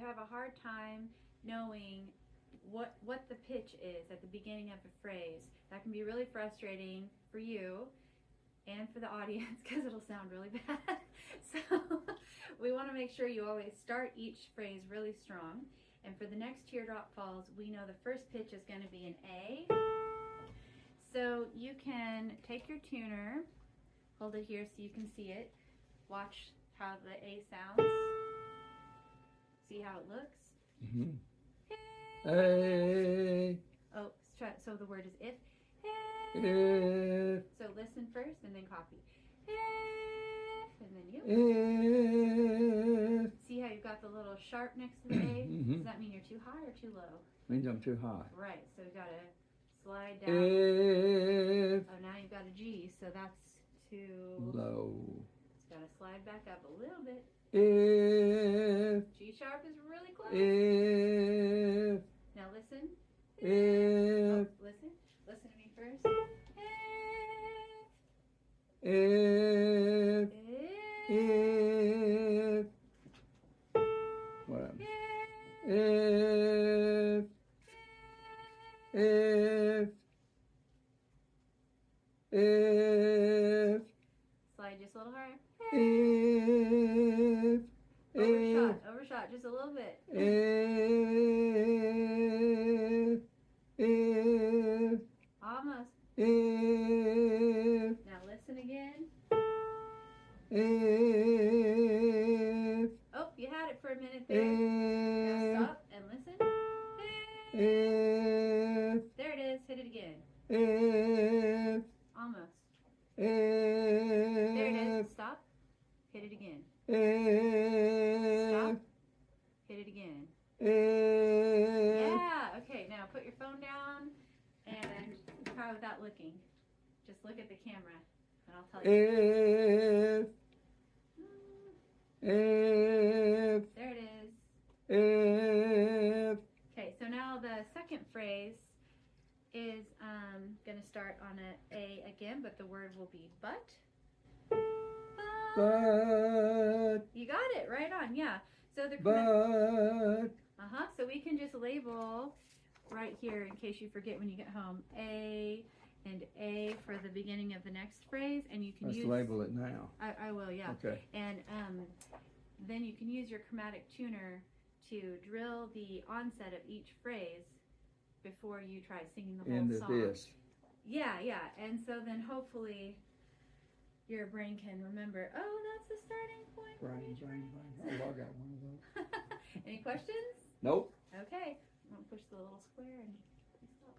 have a hard time knowing what the pitch is at the beginning of a phrase, that can be really frustrating for you and for the audience because it'll sound really bad. So we want to make sure you always start each phrase really strong. And for the next Teardrop Falls, we know the first pitch is going to be an A. So you can take your tuner, hold it here so you can see it, watch how the A sounds, see how it looks. Mm-hmm. A. Oh, so the word is if. If. So listen first and then copy. If, and then you. If. See how you've got the little sharp next to the A? Mm-hmm. Does that mean you're too high or too low? Means I'm too high. Right, so you gotta slide down. If. Oh, now you've got a G, so that's too Low. It's gotta slide back up a little bit. If. G sharp is really close. If. Now listen. If. Oh, listen. Listen to me first. If. If. If. What? If. If. If. Slide just a little higher. If. Overshot just a little bit. If. Almost. If. Now listen again. If. Oh, you had it for a minute there. Now stop and listen. If. There it is. Hit it again. If. Almost. If. There it is. Stop. Hit it again. If. Stop. Hit it again. If. Yeah. Okay, now put your phone down and try without looking. Just look at the camera and I'll tell you. If. If. There it is. If. Okay, so now the second phrase is going to start on an A again, but the word will be but. But. You got it, right on, yeah. So the But. so we can just label right here in case you forget when you get home, A and A for the beginning of the next phrase, and you can Let's use label it now. I will, yeah. Okay. And then you can use your chromatic tuner to drill the onset of each phrase before you try singing the whole Into song. this. Yeah, yeah. And so then hopefully your brain can remember, oh, that's the starting point. Brain. Oh, I got one of those. Any questions? Nope. Okay. I'm going to push the little square and stop.